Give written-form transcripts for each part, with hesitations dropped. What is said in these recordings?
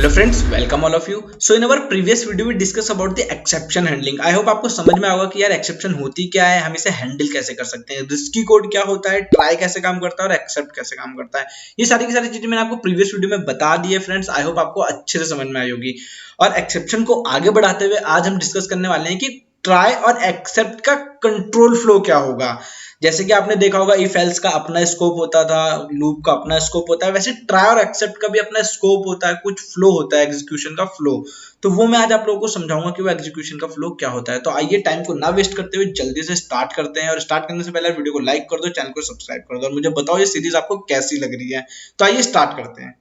Hello friends, welcome all of you. So in our previous video we discuss about the exception handling. I hope आपको समझ में आएगा कि यार exception होती क्या है, हम इसे हैंडल कैसे कर सकते हैं, रिस्की कोड क्या होता है, ट्राई कैसे काम करता है और एक्सेप्ट कैसे काम करता है। ये सारी की सारी चीजें मैंने आपको प्रीवियस वीडियो में बता दी है फ्रेंड्स। आई होप आपको अच्छे से समझ में आई होगी। और एक्सेप्शन को आगे बढ़ाते हुए आज हम डिस्कस करने वाले हैं कि ट्राई और एक्सेप्ट का कंट्रोल फ्लो क्या होगा। जैसे कि आपने देखा होगा इफ एल्स का अपना स्कोप होता था, लूप का अपना स्कोप होता है, वैसे ट्राई और एक्सेप्ट का भी अपना स्कोप होता है, कुछ फ्लो होता है, एग्जीक्यूशन का फ्लो। तो वो मैं आज आप लोगों को समझाऊंगा कि वो एग्जीक्यूशन का फ्लो क्या होता है। तो आइए टाइम को ना वेस्ट करते हुए जल्दी से स्टार्ट करते हैं। और स्टार्ट करने से पहले वीडियो को लाइक कर दो, चैनल को सब्सक्राइब कर दो और मुझे बताओ ये सीरीज आपको कैसी लग रही है। तो आइए स्टार्ट करते हैं।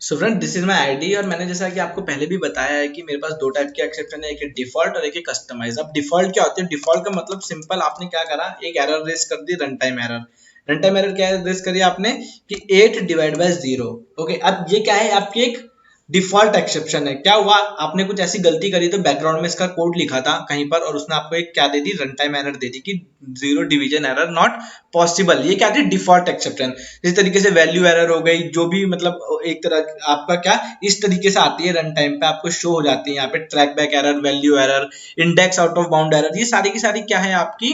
So friend, this is my ID और मैंने जैसा कि आपको पहले भी बताया है कि मेरे पास दो टाइप के एक्सेप्शन है, एक है डिफॉल्ट और एक है कस्टमाइज। अब डिफॉल्ट क्या होती है? डिफॉल्ट का मतलब सिंपल, आपने क्या करा, एक एरर रेस कर दी, run time error. Run time error क्या रेस करी आपने कि 8/0। ओके, अब ये क्या है, आपकी एक डिफॉल्ट एक्सेप्शन है। क्या हुआ, आपने कुछ ऐसी गलती करी तो बैकग्राउंड में इसका कोड लिखा था कहीं पर और उसने आपको एक क्या दे दी, रन टाइम एरर दे दी कि 0 डिवीजन एरर नॉट पॉसिबल। ये क्या थी, डिफॉल्ट एक्सेप्शन। इस तरीके से वैल्यू एरर हो गई, जो भी मतलब एक तरह आपका क्या इस तरीके से आती है, रन टाइम पे आपको शो हो जाती है यहाँ पे track back error, value error, index out of bound error. ये सारी की सारी क्या है, आपकी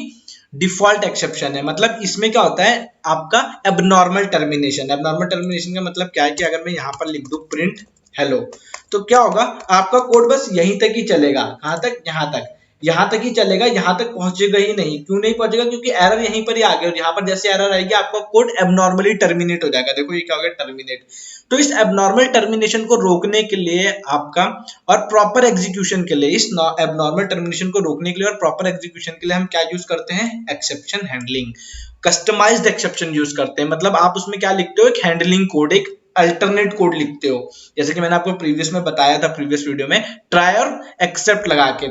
डिफॉल्ट एक्सेप्शन है। मतलब इसमें क्या होता है, आपका एबनॉर्मल टर्मिनेशन। एबनॉर्मल टर्मिनेशन का मतलब क्या है कि अगर मैं यहाँ पर लिख दूं प्रिंट हेलो, तो क्या होगा, आपका कोड बस यहीं तक ही चलेगा। कहां तक? यहाँ तक ही चलेगा, यहाँ तक पहुंचेगा ही नहीं। क्यों नहीं पहुंचेगा? क्योंकि एरर यहीं पर ही आ गया और यहाँ पर जैसे एरर आएगी आपका कोड एबनॉर्मली टर्मिनेट हो जाएगा। देखो ये क्या हो गया, टर्मिनेट। तो इस एबनॉर्मल टर्मिनेशन को रोकने के लिए आपका और प्रॉपर एग्जीक्यूशन के लिए, इस एबनॉर्मल टर्मिनेशन को रोकने के लिए और प्रॉपर एग्जीक्यूशन के लिए हम क्या यूज करते हैं, exception handling. Customised exception use करते हैं। मतलब आप उसमें क्या लिखते हो, एक हैंडलिंग कोड, एक अल्टरनेट कोड लिखते हो। जैसे कि मैंने आपको प्रीवियस में बताया था, प्रीवियस वीडियो में, ट्राई और एक्सेप्ट लगा के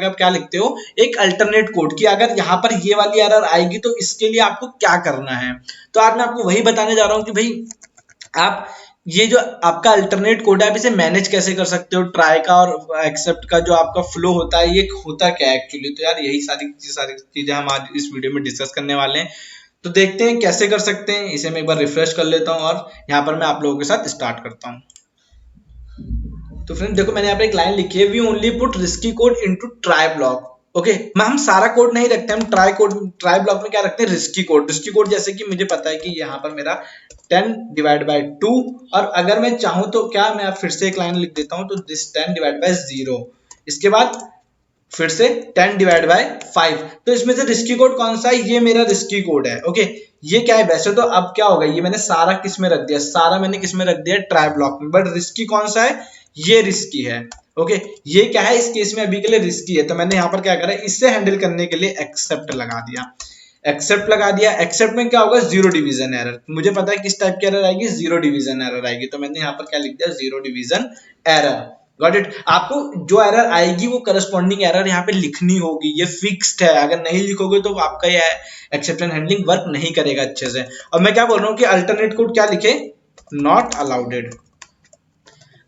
आप क्या लिखते हो, एक अल्टरनेट कोड कि अगर यहाँ पर ये वाली एरर आएगी तो इसके लिए आपको क्या करना है। तो आज मैं आपको वही बताने जा रहा हूँ कि भाई आप ये जो आपका अल्टरनेट कोड है, आप इसे मैनेज कैसे कर सकते हो। ट्राई का और एक्सेप्ट का जो आपका फ्लो होता है, ये होता क्या है एक्चुअली। तो यार यही सारी चीजें हम आज इस वीडियो में डिस्कस करने वाले हैं। तो देखते हैं कैसे कर सकते हैं इसे। मैं एक बार रिफ्रेश कर लेता हूं और यहाँ पर मैं आप लोगों के साथ स्टार्ट करता हूं। तो फ्रेंड देखो, मैंने यहाँ पे एक लाइन लिखी है, we only put risky code into try block. Okay, हम सारा कोड नहीं रखते, हम ट्राई ब्लॉक में क्या रखते हैं, रिस्की कोड। रिस्की कोड जैसे कि मुझे पता है कि यहाँ पर मेरा 10/2 और अगर मैं चाहूं तो क्या, मैं फिर से एक लाइन लिख देता हूं, तो दिस 10/0। इसके बाद फिर से 10/5। तो इसमें से रिस्की कोड कौन सा है, ये मेरा रिस्की कोड है। ओके, ये क्या है, वैसे तो अब क्या होगा, ये मैंने सारा किस में रख दिया, सारा मैंने किस में रख दिया, ट्राई ब्लॉक में। बट रिस्की कौन सा है, ये रिस्की है। ओके, ये क्या है, इस केस में अभी के लिए रिस्की है। तो मैंने यहाँ पर क्या करा, इससे हैंडल करने के लिए एक्सेप्ट लगा दिया। एक्सेप्ट लगा दिया। एक्सेप्ट में क्या होगा, 0 डिवीजन एरर। मुझे पता है किस टाइप की एरर आएगी, 0 डिवीजन एरर आएगी। तो मैंने यहाँ पर क्या लिख दिया, 0 डिवीजन एरर। Got it. आपको जो एरर आएगी वो करस्पॉन्डिंग एरर यहाँ पे लिखनी होगी, ये फिक्स्ड है। अगर नहीं लिखोगे तो आपका ये एक्सेप्शन हैंडलिंग वर्क नहीं करेगा अच्छे से। और मैं क्या बोल रहा हूँ कि अल्टरनेट कोड क्या लिखे, not allowed.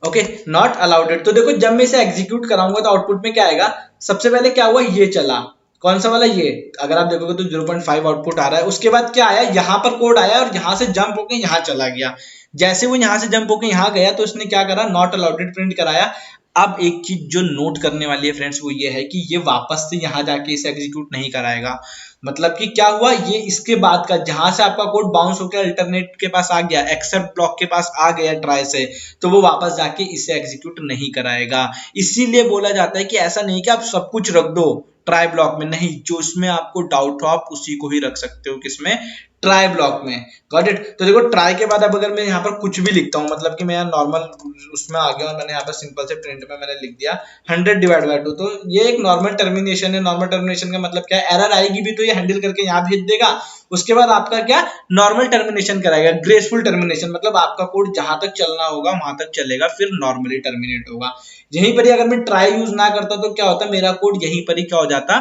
Okay, not allowed. तो देखो, जब मैं इसे एग्जीक्यूट कराऊंगा तो आउटपुट में क्या आएगा, सबसे पहले क्या हुआ, ये चला। कौन सा वाला, ये। अगर आप देखोगे तो 0.5 आउटपुट आ रहा है। उसके बाद क्या आया, यहाँ पर कोड आया और यहाँ से जंप होके यहाँ चला गया। जैसे वो यहाँ से जंप होके यहाँ गया तो उसने क्या करा, नॉट अलाउडेड प्रिंट कराया। अब एक चीज जो नोट करने वाली है फ्रेंड्स, वो ये है कि ये वापस से यहाँ जाके इसे एग्जीक्यूट नहीं कराएगा। मतलब कि क्या हुआ, ये इसके बाद का जहां से आपका कोड बाउंस होकर अल्टरनेट के पास आ गया, एक्सेप्ट ब्लॉक के पास आ गया ट्राई से, तो वो वापस जाके इसे एग्जीक्यूट नहीं कराएगा। इसीलिए बोला जाता है कि ऐसा नहीं कि आप सब कुछ रख दो ट्राई ब्लॉक में, नहीं, जो उसमें आपको डाउट हो आप उसी को ही रख सकते हो, किसमें, ट्राई ब्लॉक में। Got it. तो देखो, ट्राई के बाद अब अगर मैं यहाँ पर कुछ भी लिखता हूँ, मतलब कि मैं यहाँ नॉर्मल उसमें आ गया और मैंने यहाँ पर सिंपल से प्रिंट में मैंने लिख दिया 100/2, तो ये एक नॉर्मल टर्मिनेशन है। नॉर्मल टर्मिनेशन का मतलब क्या है, एरर आएगी भी तो ये हैंडल करके यहाँ भेज देगा। उसके बाद आपका क्या, नॉर्मल टर्मिनेशन कराएगा, ग्रेसफुल टर्मिनेशन। मतलब आपका कोड जहां तक चलना होगा वहां तक चलेगा, फिर नॉर्मली टर्मिनेट होगा। यहीं पर ही अगर मैं ट्राई यूज ना करता तो क्या होता, मेरा कोड यहीं पर ही क्या हो जाता,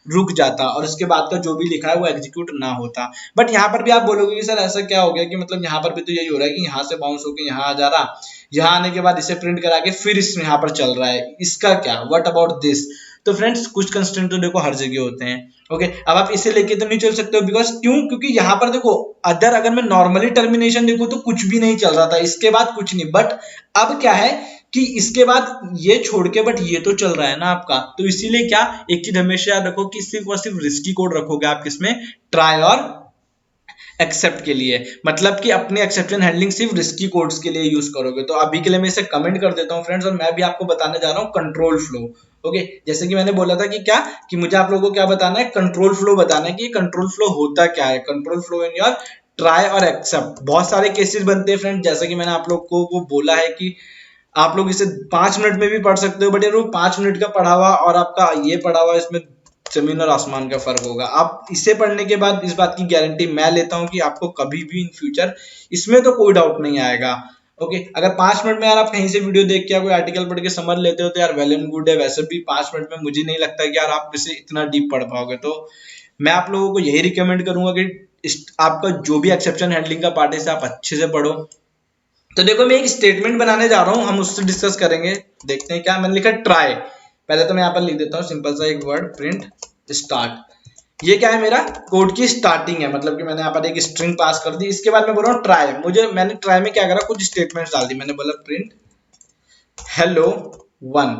रुक जाता और उसके बाद का जो भी लिखा है वो एग्जीक्यूट ना होता। बट यहाँ पर भी आप बोलोगे कि सर ऐसा क्या हो गया, कि मतलब यहाँ पर भी तो यही हो रहा है कि यहाँ से बाउंस होकर यहाँ आ जा रहा, यहाँ आने के बाद इसे प्रिंट करा के फिर इसमें यहाँ पर चल रहा है, इसका क्या, व्हाट अबाउट दिस। तो फ्रेंड्स कुछ कंस्ट्रेंट तो देखो हर जगह होते हैं। ओके, अब आप इसे लेके तो नहीं चल सकते हो, बिकॉज क्यों, क्योंकि यहाँ पर देखो अगर मैं नॉर्मली टर्मिनेशन देखूं तो कुछ भी नहीं चल रहा था, इसके बाद कुछ नहीं, बट अब क्या है कि इसके बाद ये छोड़ के बट ये तो चल रहा है ना आपका, तो इसीलिए क्या, एक चीज हमेशा याद रखो कि सिर्फ और सिर्फ रिस्की कोड रखोगे आप किसमें, ट्राई और एक्सेप्ट के लिए, मतलब कि अपनी एक्सेप्शन हैंडलिंग सिर्फ रिस्की कोड्स के लिए यूज करोगे। तो अभी के लिए मैं इसे कमेंट कर देता हूं फ्रेंड्स, और मैं भी आपको बताने जा रहा हूं कंट्रोल फ्लो। ओके, जैसे कि मैंने बोला था कि क्या, कि मुझे आप लोगों को क्या बताना है, कंट्रोल फ्लो बताना है कि कंट्रोल फ्लो होता क्या है, control flow in your try और एक्सेप्ट। बहुत सारे केसेस बनते हैं फ्रेंड, जैसा कि मैंने आप लोगों को बोला है कि आप लोग इसे 5 मिनट में भी पढ़ सकते हो, बट यार वो 5 मिनट का पढ़ा हुआ और आपका ये पढ़ा हुआ, इसमें जमीन और आसमान का फर्क होगा। आप इसे पढ़ने के बाद इस बात की गारंटी मैं लेता हूं कि आपको कभी भी इन फ्यूचर इसमें तो कोई डाउट नहीं आएगा। ओके, अगर 5 मिनट में यार आप कहीं से वीडियो देख के कोई आर्टिकल पढ़ के समझ लेते हो तो यार वेल एंड गुड है, वैसे भी 5 मिनट में मुझे नहीं लगता कि यार आप इसे इतना डीप पढ़ पाओगे। तो मैं आप लोगों को यही रिकमेंड करूंगा कि आपका जो भी एक्सेप्शन हैंडलिंग का पार्ट है इसे आप अच्छे से पढ़ो। तो देखो मैं एक स्टेटमेंट बनाने जा रहा हूं, हम उससे डिस्कस करेंगे। देखते हैं क्या मैंने लिखा, ट्राई। पहले तो मैं यहाँ पर लिख देता हूँ सिंपल सा एक वर्ड, प्रिंट स्टार्ट। ये क्या है, मेरा कोड की स्टार्टिंग है, मतलब कि मैंने यहाँ पर एक स्ट्रिंग पास कर दी। इसके बाद मैं बोल रहा हूँ ट्राई। मैंने ट्राई में क्या करा, कुछ स्टेटमेंट्स डाल दी। मैंने बोला प्रिंट हेलो 1।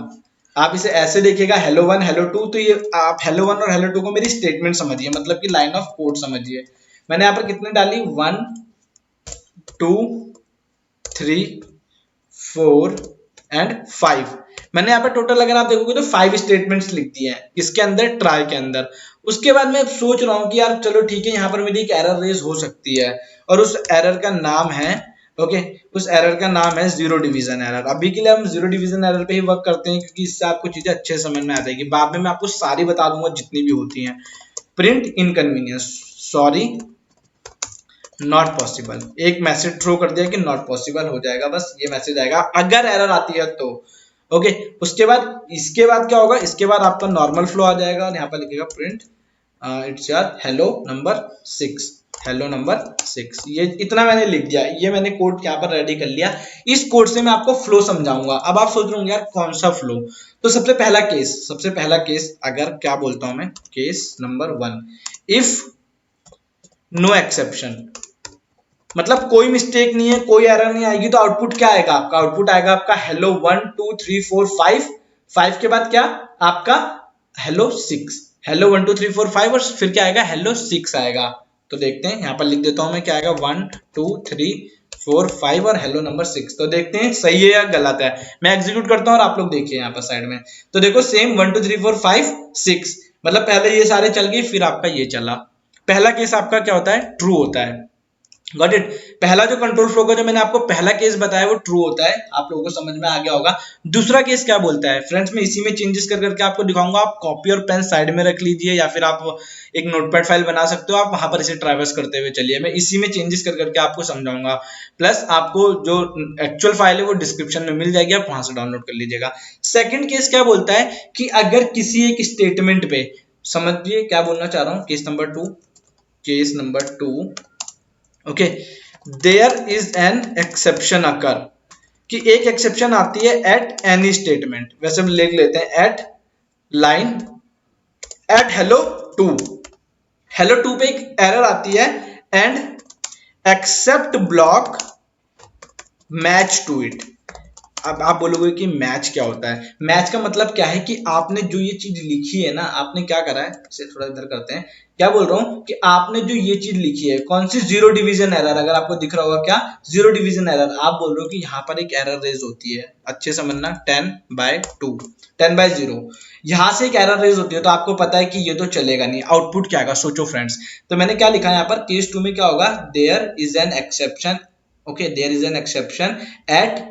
आप इसे ऐसे देखिएगा, हेलो 1 हेलो 2, तो ये आप हेलो 1 और हेलो 2 को मेरी स्टेटमेंट समझिए, मतलब कि लाइन ऑफ कोड समझिए। मैंने यहाँ पर कितने डाली, 1 2 3 4 एंड 5। मैंने यहाँ पर टोटल अगर आप देखोगे तो 5 स्टेटमेंट्स लिख दिए हैं इसके अंदर, ट्राई के अंदर। उसके बाद मैं सोच रहा हूँ कि यार चलो ठीक है, यहाँ पर मेरी एक एरर रेज हो सकती है, और उस एरर का नाम है, ओके, उस एरर का नाम है जीरो डिवीजन एरर। अभी के लिए हम जीरो डिवीजन एरर पे ही वर्क करते हैं, क्योंकि इससे आपको चीजें अच्छे समझ में आ जाएगी। बाद में मैं आपको सारी बता दूंगा जितनी भी होती हैं। Print inconvenience, sorry not possible, एक मैसेज थ्रो कर दिया कि नॉट पॉसिबल हो जाएगा, बस ये मैसेज आएगा अगर एरर आती है तो। ओके, उसके बाद इसके बाद क्या होगा, इसके बाद आपका नॉर्मल फ्लो आ जाएगा, और यहाँ पर लिखेगा print it's your hello number 6, hello number 6। ये इतना मैंने लिख दिया, ये मैंने कोड यहाँ पर रेडी कर लिया। इस कोड से मैं आपको फ्लो समझाऊंगा। अब आप सोच रहे होंगे यार कौन सा फ्लो, तो सबसे पहला केस अगर क्या बोलता हूं मैं, case number 1, if no exception, मतलब कोई मिस्टेक नहीं है, कोई एरर नहीं आएगी, तो आउटपुट क्या आएगा आपका, आउटपुट आएगा आपका हेलो 1 2 3 4 5। 5 के बाद क्या आपका हेलो 6, हेलो 1 2 3 4 5, और फिर क्या आएगा, हेलो 6 आएगा। तो देखते हैं, यहाँ पर लिख देता हूं मैं, क्या आएगा 1 2 3 4 5 और हेलो नंबर 6। तो देखते हैं सही है या गलत है। मैं एग्जीक्यूट करता हूं और आप लोग देखिए यहाँ पर साइड में। तो देखो सेम 1 2 3 4 5 6, मतलब पहले ये सारे चल गए, फिर आपका ये चला। पहला केस आपका क्या होता है, ट्रू होता है। Got it. पहला जो कंट्रोल फ्लो का जो मैंने आपको पहला केस बताया वो ट्रू होता है, आप लोगों को समझ में आ गया होगा। दूसरा केस क्या बोलता है फ्रेंड्स, मैं इसी में चेंजेस कर करके आपको दिखाऊंगा। आप कॉपी और पेन साइड में रख लीजिए, या फिर आप एक नोटपैड फाइल बना सकते हो, आप वहां पर इसे ट्रैवर्स करते हुए चलिए। मैं इसी में चेंजेस कर करके आपको समझाऊंगा, प्लस आपको जो एक्चुअल फाइल है वो डिस्क्रिप्शन में मिल जाएगी, आप वहां से डाउनलोड कर लीजिएगा। सेकेंड केस क्या बोलता है कि अगर किसी एक स्टेटमेंट पे, समझिए क्या बोलना चाह रहा हूं, case number 2, okay, there is an exception occur, कि एक एक्सेप्शन आती है एट एनी स्टेटमेंट। वैसे हम लिख लेते हैं एट लाइन, एट हेलो 2 पे एक एरर आती है, and except block match to it. अब आप बोलोगे कि मैच क्या होता है, मैच का मतलब क्या है कि आपने जो ये चीज लिखी है ना, आपने क्या करा है, इसे थोड़ा इधर करते हैं। क्या बोल रहा हूं कि आपने जो ये चीज लिखी है, कौन सी, जीरो डिवीजन एरर, अगर आपको दिख रहा होगा क्या, जीरो डिवीजन एरर। आप बोल रहे हो कि यहाँ पर एक एरर रेज होती है, अच्छे समझना, 10/2, 10/0, यहां से एक एरर रेज होती है, तो आपको पता है कि ये तो चलेगा नहीं। आउटपुट क्या आएगा, सोचो फ्रेंड्स। तो मैंने क्या लिखा है यहाँ पर, केस 2 में क्या होगा, there is an exception, okay, there is an exception at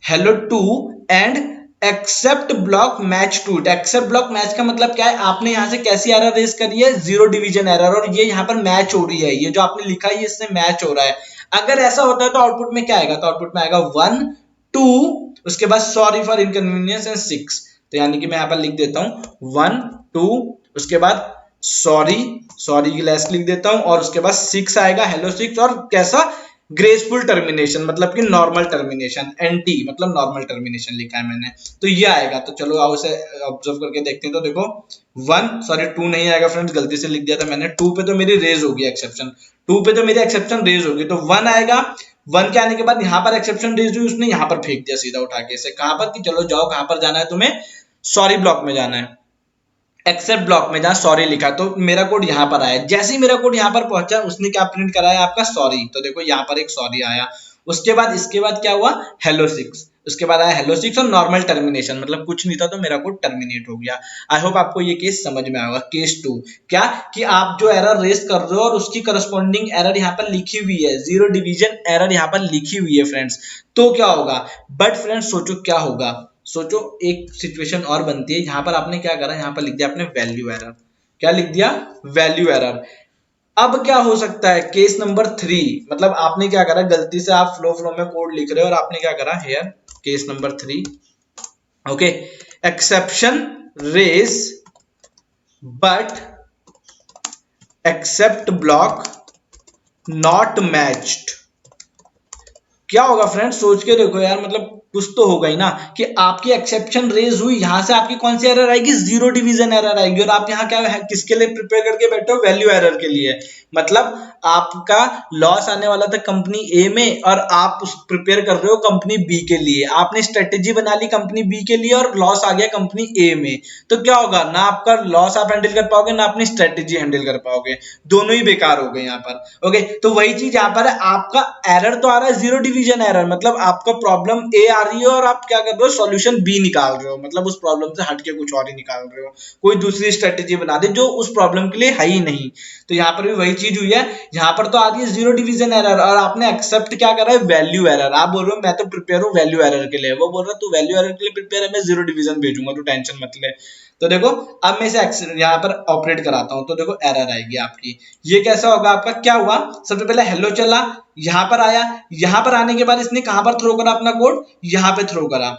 hello 2 and except block match to it. Except block match का मतलब क्या है, आपने यहां से कैसी एरर रेज करी है, जीरो डिवीजन एरर, और ये यहाँ पर मैच हो रही है, ये जो आपने लिखा है इससे मैच हो रहा है। अगर ऐसा होता है तो आउटपुट में क्या आएगा, तो आउटपुट में आएगा 1 2, उसके बाद सॉरी फॉर इनकन्वीनियंस एंड 6। तो यानी कि मैं यहाँ पर लिख देता हूं 1 2, उसके बाद सॉरी की लेस लिख देता हूं, और उसके बाद 6 आएगा, हेलो 6, और कैसा, ग्रेसफुल टर्मिनेशन मतलब कि नॉर्मल टर्मिनेशन, एनटी मतलब नॉर्मल टर्मिनेशन लिखा है मैंने, तो ये आएगा। तो चलो आओ इसे ऑब्जर्व करके देखते हैं। तो देखो 2 नहीं आएगा फ्रेंड्स, गलती से लिख दिया था मैंने। 2 पे तो मेरी रेज होगी एक्सेप्शन, 2 पे तो मेरी एक्सेप्शन रेज होगी, तो 1 आएगा। 1 के आने के बाद यहाँ पर एक्सेप्शन रेज हुई, उसने यहाँ पर फेंक दिया सीधा उठा के इसे, कहां पर कि चलो जाओ, कहां पर जाना है तुम्हें, सॉरी ब्लॉक में जाना है, एक्सेप्ट ब्लॉक में जहां सॉरी लिखा, तो मेरा कोड यहाँ पर आया। जैसे ही मेरा कोड यहाँ पर पहुंचा, उसने क्या प्रिंट कराया आपका सॉरी, तो देखो यहाँ पर एक सॉरी आया। उसके बाद इसके बाद क्या हुआ, हेलो 6, उसके बाद आया हेलो 6 और नॉर्मल टर्मिनेशन, मतलब कुछ नहीं था तो मेरा कोड टर्मिनेट हो गया। आई होप आपको ये केस समझ में आएगा। केस 2 क्या कि आप जो एरर रेस कर रहे हो और उसकी करस्पॉन्डिंग एरर यहाँ पर लिखी हुई है, जीरो डिवीजन एरर यहाँ पर लिखी हुई है फ्रेंड्स, तो क्या होगा। बट फ्रेंड्स सोचो क्या होगा, सोचो एक सिचुएशन और बनती है, यहां पर आपने क्या करा, यहां पर लिख दिया आपने वैल्यू एरर। क्या लिख दिया, वैल्यू एरर। अब क्या हो सकता है, केस नंबर 3, मतलब आपने क्या करा, गलती से आप फ्लो में कोड लिख रहे हो और आपने क्या करा here, case number 3, okay, exception raise but except block not matched. क्या होगा फ्रेंड्स, सोच के देखो यार, मतलब कुछ तो होगा ही ना, कि आपकी एक्सेप्शन रेज हुई, यहां से आपकी कौन सी एरर आएगी, जीरो डिवीजन एरर आएगी, और आप यहाँ क्या है, किसके लिए प्रिपेयर करके बैठे हो, वैल्यू एरर के लिए। मतलब आपका लॉस आने वाला था कंपनी ए में और आप प्रिपेयर कर रहे हो कंपनी बी के लिए, आपने स्ट्रेटेजी बना ली कंपनी बी के लिए और लॉस आ गया कंपनी ए में, तो क्या होगा, ना आपका लॉस आप हैंडल कर पाओगे, ना अपनी स्ट्रेटेजी हैंडल कर पाओगे, दोनों ही बेकार हो गए यहाँ पर। ओके, तो वही चीज यहाँ पर है, आपका एरर तो आ रहा है जीरो डिवीजन एरर, मतलब आपका प्रॉब्लम ए आ रही है और आप क्या कर रहे हो, सॉल्यूशन बी निकाल रहे हो, मतलब उस प्रॉब्लम से हटके कुछ और ही निकाल रहे हो, कोई दूसरी स्ट्रेटेजी बना दे जो उस प्रॉब्लम के लिए है ही नहीं। तो यहाँ पर भी वही चीज हुई है, यहाँ पर तो आ रही है जीरो डिवीजन एरर और आपने एक्सेप्ट क्या करा है, वैल्यू एरर। आप बोल रहे हो मैं तो प्रिपेयर हूँ वैल्यू एरर के लिए, वो बोल रहा है तू वैल्यू एरर के लिए प्रिपेयर है, मैं जीरो डिवीजन भेजूंगा, तू टेंशन मत ले। तो देखो अब मैं इसे यहाँ पर ऑपरेट कराता हूँ, तो देखो एरर आएगी आपकी। ये कैसा होगा आपका, क्या हुआ, सबसे पहले हेलो चला, यहाँ पर आया, यहाँ पर आने के बाद इसने कहां पर थ्रो करा अपना कोड, यहाँ पे थ्रो करा।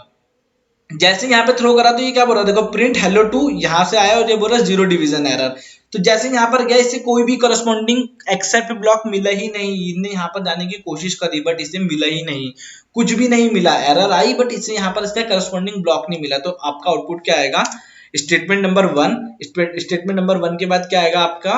जैसे यहाँ पे थ्रो करा तो ये क्या बोल रहा है, देखो प्रिंट हेलो 2, यहाँ से आया और ये बोल रहा है जीरो डिवीजन एरर। तो जैसे यहाँ पर गया, इससे कोई भी करस्पॉन्डिंग एक्सेप्ट ब्लॉक मिला ही नहीं, इनने यहाँ पर जाने की कोशिश करी बट इसे मिला ही नहीं, कुछ भी नहीं मिला, एरर आई बट इससे यहाँ पर इसका करस्पॉन्डिंग ब्लॉक नहीं मिला। तो आपका आउटपुट क्या आएगा, स्टेटमेंट नंबर 1, स्टेटमेंट नंबर 1 के बाद क्या आएगा आपका,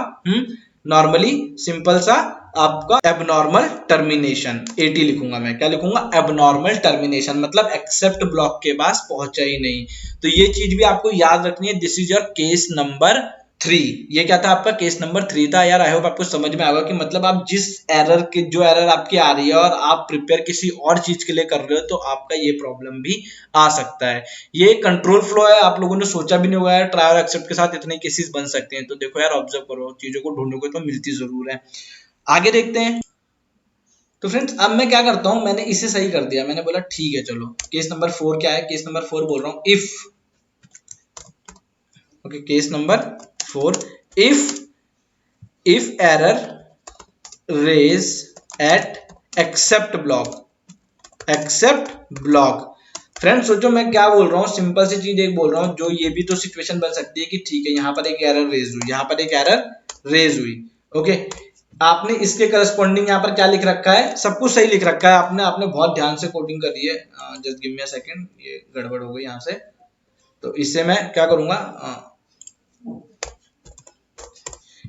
नॉर्मली सिंपल सा आपका एबनॉर्मल टर्मिनेशन, एटी लिखूंगा मैं, क्या लिखूंगा, एबनॉर्मल टर्मिनेशन, मतलब एक्सेप्ट ब्लॉक के पास पहुंचा ही नहीं। तो ये चीज भी आपको याद रखनी है, this is your case number 3। ये क्या था आपका, केस नंबर 3 था यार। आई होप आपको समझ में आएगा कि मतलब आप जिस एरर के, जो एरर आपकी आ रही है और आप प्रिपेयर किसी और चीज के लिए कर रहे हो, तो आपका ये प्रॉब्लम भी आ सकता है। ये कंट्रोल फ्लो है, आप लोगों ने सोचा भी नहीं होगा यार, ट्राई और एक्सेप्ट के साथ इतने केसेस बन सकते हैं। तो देखो यार, ऑब्जर्व करो, चीजों को ढूंढोगे तो मिलती जरूर है। आगे देखते हैं। तो फ्रेंड्स अब मैं क्या करता हूं, मैंने इसे सही कर दिया, मैंने बोला ठीक है चलो, केस नंबर 4 क्या है, केस नंबर 4 बोल रहा हूं, if, okay, case number 4, if error raise at except block, except block. Friends सोचो मैं क्या बोल रहा हूँ, सिंपल सी चीज एक बोल रहा हूँ, जो ये भी तो सिचुएशन बन सकती है कि ठीक है यहाँ पर एक एरर रेज हुई, यहाँ पर एक एरर रेज हुई, ओके, आपने इसके करस्पॉन्डिंग यहाँ पर क्या लिख रखा है, सब कुछ सही लिख रखा है आपने, आपने बहुत ध्यान से कोडिंग करी है। Just give me a second, ये गड़बड़ हो गई यहाँ से, तो इससे मैं क्या करूंगा,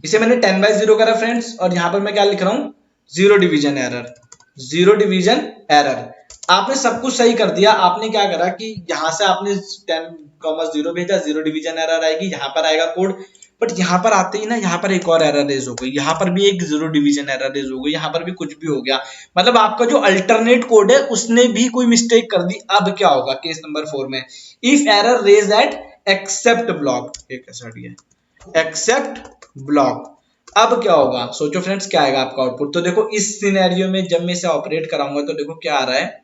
इसे मैंने 10/0 करा फ्रेंड्स, और यहाँ पर मैं क्या लिख रहा हूँ, zero division error, zero division error. आपने सब कुछ सही कर दिया, आपने क्या करा कि यहाँ से आपने 10,0 भेजा, जीरो डिवीजन एरर आएगी, यहाँ पर आएगा कोड, बट यहाँ पर आते ही ना, यहाँ पर एक और एरर रेज हो गई, यहाँ पर भी एक जीरो डिवीजन एरर रेज हो गई, यहाँ पर भी कुछ भी हो गया, मतलब आपका जो अल्टरनेट कोड है उसने भी कोई मिस्टेक कर दी। अब क्या होगा केस नंबर 4 में, if error raise at except block, except block, अब क्या होगा, सोचो फ्रेंड्स क्या आएगा आपका आउटपुट। तो देखो इस सिनेरियो में जब मैं इसे ऑपरेट कराऊंगा तो देखो क्या आ रहा है,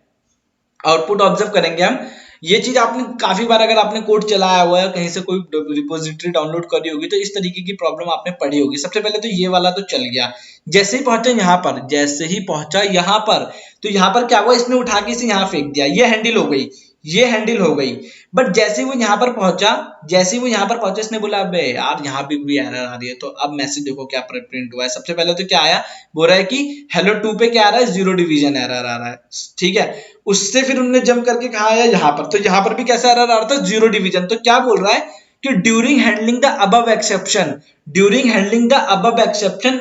आउटपुट ऑब्जर्व करेंगे हम। ये चीज आपने काफी बार, अगर आपने कोड चलाया हुआ है, कहीं से कोई रिपोजिटरी डाउनलोड करी होगी, तो इस तरीके की प्रॉब्लम आपने पढ़ी होगी। सबसे पहले तो ये वाला तो चल गया, जैसे ही पहुंचा यहाँ पर, जैसे ही पहुंचा यहाँ पर, तो यहाँ पर क्या हुआ, इसने उठा के इसे यहाँ फेंक दिया, ये हैंडल हो गई। ये हैंडल हो गई। बट जैसे वो यहाँ पर पहुंचा, इसने बोला अबे यार यहाँ भी एरर आ रही है। तो अब मैसेज देखो क्या प्रिंट हुआ है। सबसे पहले तो क्या आया, बोल रहा है कि हेलो 2 पे क्या आ रहा है, 0 डिवीजन एरर आ रहा है, ठीक है। उससे फिर उन्होंने जंप करके कहा है यहाँ पर, तो यहाँ पर भी कैसा एरर आ रहा था, 0 डिवीजन। तो क्या बोल रहा है कि during handling the above exception,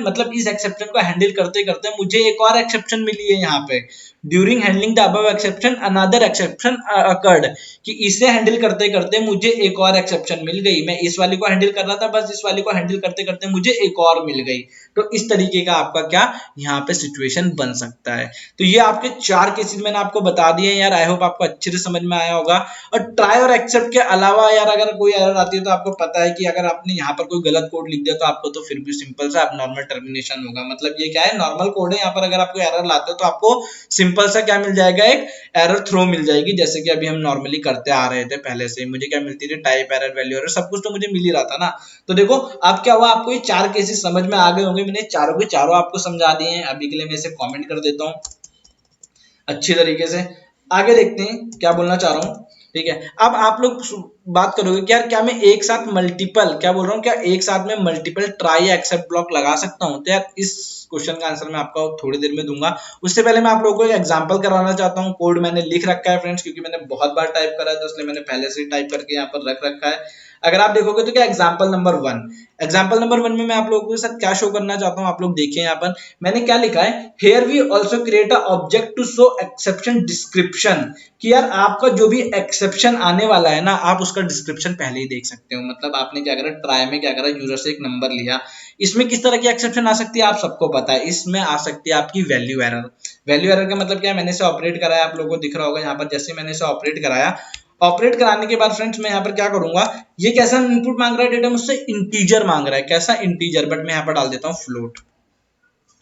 मतलब इस एक्सेप्शन को हैंडल करते करते मुझे एक और एक्सेप्शन मिली है यहाँ पे। During handling the above exception another exception occurred, कि इसे हैंडल करते करते मुझे एक और एक्सेप्शन मिल गई। मैं इस वाली को हैंडल कर रहा था, बस इस वाली को हैंडल करते करते मुझे एक और मिल गई। तो इस तरीके का आपका क्या यहाँ पे सिचुएशन बन सकता है। तो ये आपके 4 केसेस मैंने आपको बता दिए यार। आई होप आपको अच्छे से समझ में आया होगा। और ट्राई और एक्सेप्ट के अलावा यार अगर कोई एरर आती है तो आपको पता है कि अगर आपने यहाँ पर कोई गलत कोड लिख दिया तो आपको तो फिर भी सिंपल सा नॉर्मल टर्मिनेशन होगा। मतलब ये क्या है, नॉर्मल कोड है। यहाँ पर अगर आपको एरर लाते हो तो आपको सिंपल सा क्या मिल जाएगा, एक एरर थ्रो मिल जाएगी, जैसे कि अभी हम नॉर्मली करते आ रहे थे पहले से। मुझे क्या मिलती थी, टाइप एरर, वैल्यू एरर, सब कुछ तो मुझे मिल ही रहा था ना। तो देखो अब क्या हुआ, आपको ये 4 केसेस समझ में आ गए होंगे। मैंने चारों के चारों आपको समझा दिए हैं। अभी के लिए मैं इसे कमेंट कर देता हूँ अच्छी तरीके से। आगे देखते हैं क्या बोलना चाह रहा हूँ, ठीक है। अब आप लोग बात करोगे कि यार क्या मैं एक साथ मल्टीपल, क्या बोल रहा हूँ, क्या एक साथ में मल्टीपल ट्राई एक्सेप्ट ब्लॉक लगा सकता हूँ? तो यार इस क्वेश्चन का आंसर मैं आपको थोड़ी देर में दूंगा। उससे पहले मैं आप लोगों को एक एग्जांपल कराना चाहता हूँ। कोड मैंने लिख रखा है फ्रेंड्स, क्योंकि मैंने बहुत बार टाइप करा है, तो इसलिए मैंने पहले से ही टाइप करके यहाँ पर रख रखा है। अगर आप देखोगे तो क्या एग्जाम्पल नंबर 1, में मैं आप लोगों के साथ क्या शो करना चाहता हूँ, आप लोग देखिए यहाँ पर मैंने क्या लिखा है, here we also create a object to show exception description. कि यार आपका जो भी एक्सेप्शन आने वाला है ना, आप उसका डिस्क्रिप्शन पहले ही देख सकते हो। मतलब आपने क्या करा, ट्राई में क्या करा, यूजर से एक नंबर लिया। इसमें किस तरह की एक्सेप्शन आ सकती है आप सबको पता है। इसमें आ सकती है आपकी वैल्यू एरर। वैल्यू एरर का मतलब क्या है, मैंने इसे ऑपरेट कराया, आप लोगों को दिख रहा होगा यहाँ पर। जैसे मैंने इसे ऑपरेट कराया, ऑपरेट कराने के बाद फ्रेंड्स मैं यहाँ पर क्या करूंगा, ये कैसा इनपुट मांग रहा है, डेटा मुझसे इंटीजर मांग रहा है। कैसा इंटीजर, बट मैं यहाँ पर डाल देता हूँ फ्लोट।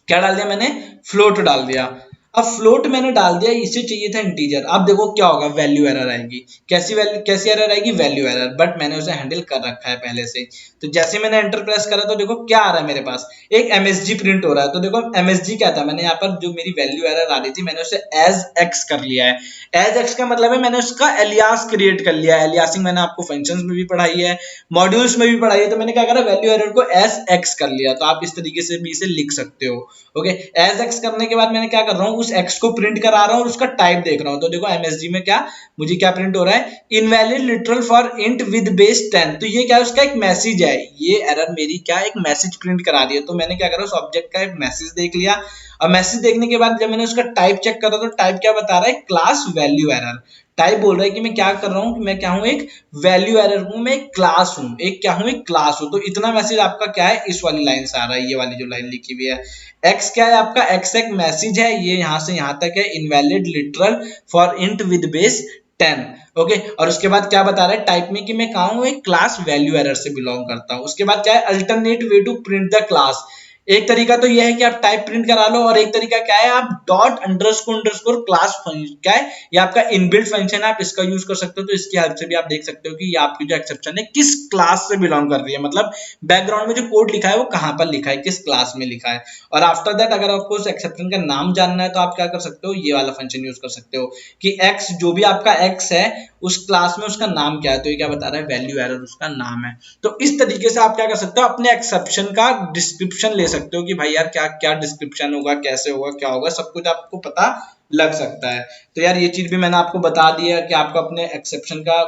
क्या डाल दिया मैंने, फ्लोट डाल दिया। अब फ्लोट मैंने डाल दिया, इसे चाहिए था इंटीजर। अब देखो क्या होगा, वैल्यू एरर आएगी। कैसी एरर आएगी, वैल्यू एरर। बट मैंने उसे हैंडल कर रखा है पहले से। तो जैसे मैंने एंटर प्रेस करा तो देखो क्या आ रहा है मेरे पास, एक एमएसजी प्रिंट हो रहा है। तो देखो एमएसजी क्या था, मैंने यहाँ पर जो मेरी वैल्यू एरर आ रही थी मैंने उसे एज एक्स कर लिया है। एज एक्स का मतलब है मैंने उसका एलियास क्रिएट कर लिया है। एलियासिंग मैंने आपको फंक्शंस में भी पढ़ाई है, मॉड्यूल्स में भी पढ़ाई है। तो मैंने क्या करा, वैल्यू एरर को एज एक्स कर लिया। तो आप इस तरीके से भी इसे लिख सकते हो। ओके, एज एक्स करने के बाद मैंने क्या कर रहा हूँ, उस एक्स को प्रिंट करा रहा हूँ और उसका टाइप देख रहा हूँ। तो देखो एमएसजी में क्या मुझे क्या प्रिंट हो रहा है, invalid literal for int with base 10। तो ये क्या है, उसका एक मैसेज है। ये एरर मेरी क्या एक मैसेज प्रिंट करा रही है। तो मैंने क्या करा, उस ऑब्जेक्ट का एक मैसेज देख लिया। और मैसेज देखने के बाद जब मैंने उसका टाइप चेक करा तो टाइप क्या बता रहा है, क्लास वैल्यू एरर। टाइप बोल रहा है कि मैं क्या कर रहा हूँ, कि मैं क्या हूँ, एक वैल्यू एरर हूँ, मैं एक क्लास हूँ, एक क्या हूँ, एक क्लास हूँ। तो इतना मैसेज आपका क्या है, इस वाली लाइन से आ रहा है। ये वाली जो लाइन लिखी हुई है, एक्स क्या है आपका, एक्स एक मैसेज है। ये यहाँ से यहाँ तक है, invalid literal for int with base 10। Okay, और उसके बाद क्या बता रहा है टाइप में, कि मैं कहा हूँ एक क्लास वैल्यू एरर से बिलोंग करता हूँ। उसके बाद क्या है, alternate way to print the class. एक तरीका तो यह है कि आप टाइप प्रिंट करा लो, और एक तरीका क्या है, आप डॉट अंडरस्कोर क्लास क्या है, ये आपका इनबिल्ट फंक्शन है, आप इसका यूज कर सकते हो। तो इसकी हेल्प से भी आप देख सकते हो कि ये आपकी जो एक्सेप्शन है किस क्लास से बिलोंग कर रही है। मतलब बैकग्राउंड में जो कोड लिखा है वो कहां पर लिखा है, किस क्लास में लिखा है। और आफ्टर दैट अगर आपको उस एक्सेप्शन का नाम जानना है तो आप क्या कर सकते हो, ये वाला फंक्शन यूज कर सकते हो कि एक्स जो भी आपका एक्स है उस क्लास में उसका नाम क्या है। तो ये क्या बता रहा है, वैल्यू एरर उसका नाम है। तो इस तरीके से आप क्या कर सकते हो, अपने एक्सेप्शन का डिस्क्रिप्शन ले सकते हो कि भाई यार क्या क्या डिस्क्रिप्शन होगा, कैसे होगा, क्या होगा, सब कुछ आपको पता लग सकता है। तो यार ये चीज भी मैंने आपको बता दिया कि आपको अपने एक्सेप्शन का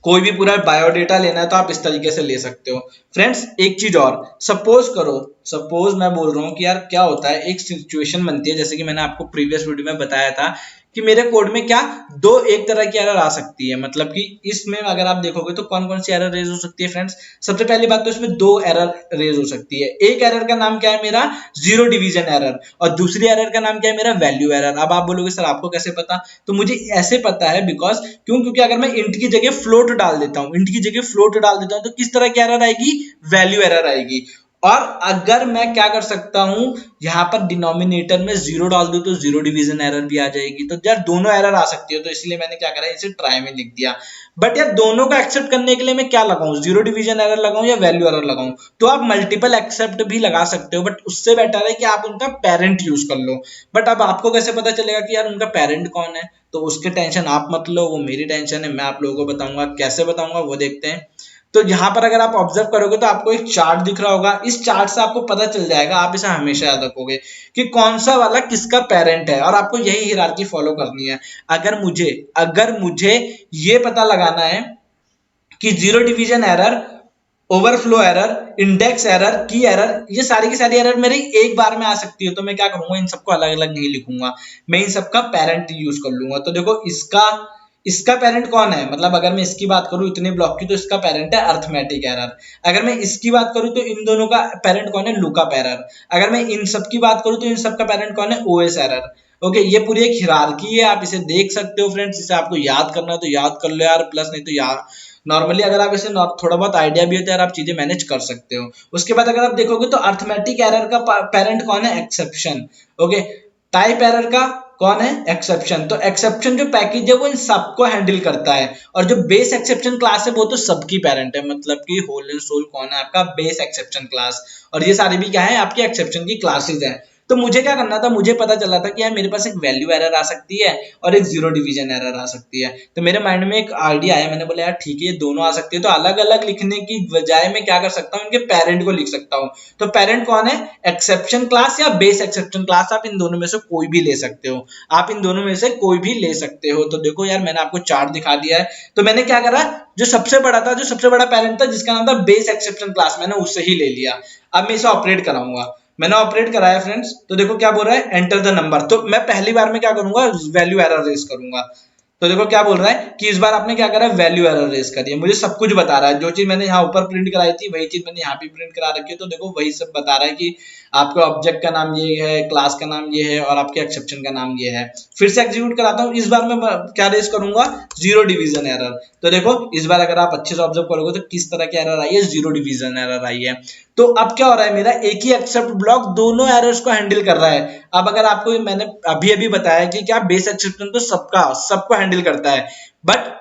कोई भी पूरा बायोडेटा लेना है तो आप इस तरीके से ले सकते हो। फ्रेंड्स एक चीज और, सपोज मैं बोल रहा हूँ कि यार क्या होता है, एक सिचुएशन बनती है, जैसे कि मैंने आपको प्रीवियस वीडियो में बताया था कि मेरे कोड में क्या दो एक तरह की एरर आ सकती है। मतलब कि इसमें अगर आप देखोगे तो कौन कौन सी एरर रेज हो सकती है फ्रेंड्स। सबसे पहली बात तो इसमें दो एरर रेज हो सकती है। एक एरर का नाम क्या है मेरा, 0 डिवीजन एरर, और दूसरी एरर का नाम क्या है मेरा, वैल्यू एरर। अब आप बोलोगे सर आपको कैसे पता, तो मुझे ऐसे पता है बिकॉज क्योंकि अगर मैं इंट की जगह फ्लोट डाल देता हूँ, तो किस तरह की एरर आएगी, वैल्यू एरर आएगी। और अगर मैं क्या कर सकता हूं, यहाँ पर डिनोमिनेटर में जीरो डाल दूं तो जीरो डिवीजन एरर भी आ जाएगी। तो यार दोनों एरर आ सकती है, तो इसलिए मैंने क्या करा, इसे ट्राई में लिख दिया। बट यार दोनों का एक्सेप्ट करने के लिए मैं क्या लगाऊं, जीरो डिवीजन एरर लगाऊं या वैल्यू एरर लगाऊं? तो आप मल्टीपल एक्सेप्ट भी लगा सकते हो, बट उससे बेटर है कि आप उनका पेरेंट यूज कर लो। बट अब आपको कैसे पता चलेगा कि यार उनका पेरेंट कौन है? तो उसके टेंशन आप मत लो, वो मेरी टेंशन है, मैं आप लोगों को बताऊंगा। कैसे बताऊंगा वो देखते हैं। तो यहाँ पर अगर आप ऑब्जर्व करोगे तो आपको एक चार्ट दिख रहा होगा, इस चार्ट से आपको पता चल जाएगा, आप इसे हमेशा याद रखोगे कि कौन सा वाला किसका पेरेंट है, और आपको यही हिरार्की फॉलो करनी है। अगर मुझे ये पता लगाना है कि zero division error, overflow error, index error, की एरर, ये सारी की सारी एरर मेरी एक बार में आ सकती है, तो मैं क्या करूंगा, इन सबको अलग अलग नहीं लिखूंगा, मैं इन सबका पेरेंट यूज कर लूंगा। तो देखो इसका इसका पेरेंट कौन है, मतलब अगर मैं इसकी बात करूं इतने ब्लॉक की, तो इसका पेरेंट है अर्थमेटिक एरर। अगर मैं इसकी बात करूं तो इन दोनों का पेरेंट कौन है, लुकअप एरर। अगर मैं इन सब की बात करूं तो इन सब का पेरेंट कौन है, ओएस एरर। ओके, ये पूरी एक हिरार्की है, आप इसे देख सकते हो फ्रेंड्स। इसे आपको याद करना है तो याद कर लो यार, प्लस नहीं तो यार नॉर्मली अगर आप इसे थोड़ा बहुत आइडिया भी होता है, आप चीजें मैनेज कर सकते हो। उसके बाद अगर आप देखोगे तो अर्थमेटिक एरर का पेरेंट कौन है, एक्सेप्शन। ओके, टाइप एरर का कौन है, एक्सेप्शन। तो एक्सेप्शन जो पैकेज है वो इन सबको हैंडल करता है, और जो बेस एक्सेप्शन क्लास है वो तो सबकी पेरेंट है, मतलब कि होल एंड सोल कौन है, आपका बेस एक्सेप्शन क्लास। और ये सारी भी क्या है, आपकी एक्सेप्शन की क्लासेज है। तो मुझे क्या करना था, मुझे पता चला था कि यार मेरे पास एक वैल्यू एरर आ सकती है और एक जीरो डिवीजन एरर आ सकती है। तो मेरे माइंड में एक आइडिया आया, मैंने बोला यार ठीक है, ये दोनों आ सकती है, तो अलग अलग लिखने की बजाय मैं क्या कर सकता हूँ, इनके पेरेंट को लिख सकता हूँ। तो पेरेंट कौन है, एक्सेप्शन क्लास या बेस एक्सेप्शन क्लास, आप इन दोनों में से कोई भी ले सकते हो। आप इन दोनों में से कोई भी ले सकते हो। तो देखो यार मैंने आपको चार्ट दिखा दिया है। तो मैंने क्या करा, जो सबसे बड़ा था, जो सबसे बड़ा पेरेंट था जिसका नाम था बेस एक्सेप्शन क्लास, मैंने उससे ही ले लिया। अब मैं इसे ऑपरेट कराऊंगा। मैंने ऑपरेट कराया फ्रेंड्स, तो देखो क्या बोल रहा है, एंटर द नंबर। तो मैं पहली बार में क्या करूंगा, वैल्यू एरर रेस करूंगा। तो देखो क्या बोल रहा है कि इस बार आपने क्या करा, वैल्यू एरर रेस करी है। मुझे सब कुछ बता रहा है, जो चीज मैंने यहाँ ऊपर प्रिंट कराई थी वही चीज मैंने यहाँ भी प्रिंट करा रखी है। तो देखो वही सब बता रहा है कि आपके ऑब्जेक्ट का नाम ये है, क्लास का नाम ये है, और आपके एक्सेप्शन का नाम ये है। फिर से एग्जीक्यूट कराता हूँ। इस बार मैं क्या रेस करूंगा, जीरो डिवीजन एरर। तो देखो इस बार अगर आप अच्छे से ऑब्जर्व करोगे तो किस तरह की एरर आई है, जीरो डिवीजन एरर आई है। तो अब क्या हो रहा है, मेरा एक ही एक्सेप्ट ब्लॉक दोनों एरर्स को हैंडल कर रहा है। अब अगर आपको मैंने अभी अभी बताया कि क्या बेस एक्सेप्शन तो सबको हैंडल करता है, बट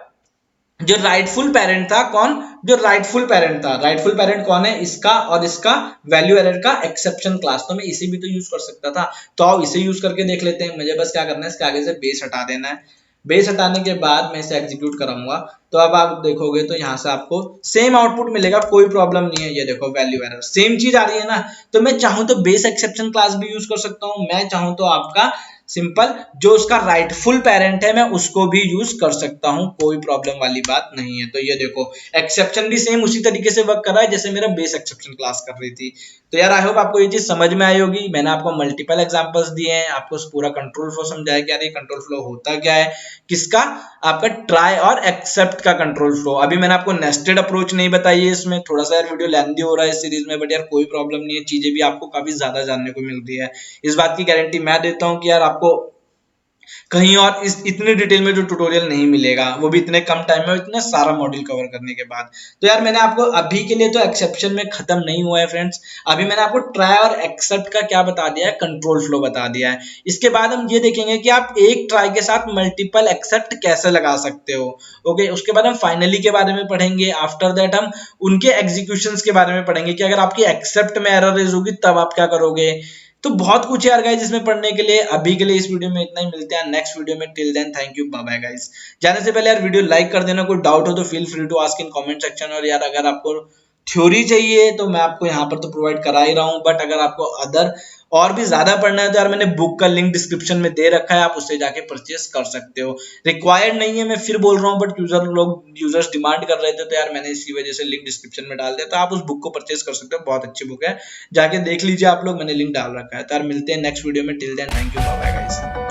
जो राइटफुल पेरेंट था कौन, जो राइटफुल पेरेंट था, राइटफुल पेरेंट कौन है, इसका और इसका वैल्यू एरर का एक्सेप्शन क्लास। तो मैं इसे भी तो यूज कर सकता था, तो आओ इसे यूज करके देख लेते हैं। मुझे बस क्या करना है, इसके आगे से बेस हटा देना है। बेस हटाने के बाद मैं इसे एग्जीक्यूट कराऊंगा। तो अब आप देखोगे तो यहाँ से आपको सेम आउटपुट मिलेगा, कोई प्रॉब्लम नहीं है। ये देखो वैल्यू एरर सेम चीज आ रही है ना। तो मैं चाहूं तो बेस एक्सेप्शन क्लास भी यूज कर सकता हूँ, मैं चाहूं तो आपका सिंपल जो उसका राइटफुल पेरेंट है मैं उसको भी यूज कर सकता हूं, कोई प्रॉब्लम वाली बात नहीं है। तो ये देखो एक्सेप्शन भी सेम उसी तरीके से वर्क कर रहा है जैसे मेरा बेस एक्सेप्शन क्लास कर रही थी। तो यार आई होप आपको ये चीज समझ में आई होगी। मैंने आपको मल्टीपल एग्जांपल्स दिए हैं, आपको पूरा कंट्रोल फ्लो समझाया कि यार ये कंट्रोल फ्लो होता क्या है, किसका, आपका ट्राई और एक्सेप्ट का कंट्रोल फ्लो। अभी मैंने आपको नेस्टेड अप्रोच नहीं बताई है, इसमें थोड़ा सा यार वीडियो लेंथी हो रहा है इस सीरीज में, बट यार कोई प्रॉब्लम नहीं है, चीजें भी आपको काफी ज्यादा जानने को मिल रही है। इस बात की गारंटी मैं देता हूँ कि यार आपको कहीं और इस इतने डिटेल में जो ट्यूटोरियल नहीं मिलेगा, वो भी इतने कम टाइम में इतना सारा मॉड्यूल कवर करने के बाद। तो यार मैंने आपको अभी के लिए तो एक्सेप्शन में खत्म नहीं हुआ है फ्रेंड्स, अभी मैंने आपको ट्राई और एक्सेप्ट का क्या बता दिया है, कंट्रोल फ्लो बता दिया है। इसके बाद हम ये देखेंगे कि आप एक ट्राई के साथ मल्टीपल एक्सेप्ट कैसे लगा सकते हो। ओके, उसके बाद हम फाइनली के बारे में पढ़ेंगे। आफ्टर दैट हम उनके एग्जीक्यूशंस के बारे में पढ़ेंगे कि अगर आपकी एक्सेप्ट में एरर रेज होगी तब आप क्या करोगे। तो बहुत कुछ है यार गाइस इसमें पढ़ने के लिए। अभी के लिए इस वीडियो में इतना ही, मिलते हैं नेक्स्ट वीडियो में। Till then thank you, bye bye guys. जाने से पहले यार वीडियो लाइक कर देना, कोई डाउट हो तो feel free to ask in comment section. और यार अगर आपको थ्योरी चाहिए तो मैं आपको यहाँ पर तो प्रोवाइड करा ही रहा हूँ, बट अगर आपको अदर और भी ज्यादा पढ़ना है तो यार मैंने बुक का लिंक डिस्क्रिप्शन में दे रखा है, आप उससे जाके परचेस कर सकते हो। रिक्वायर्ड नहीं है मैं फिर बोल रहा हूँ, बट यूजर्स डिमांड कर रहे थे तो यार मैंने इसी वजह से लिंक डिस्क्रिप्शन में डाल दिया। तो आप उस बुक को परचेस कर सकते हो, बहुत अच्छी बुक है, जाके देख लीजिए आप लोग, मैंने लिंक डाल रखा है। तो यार मिलते हैं नेक्स्ट वीडियो में। Till then thank you, bye bye guys.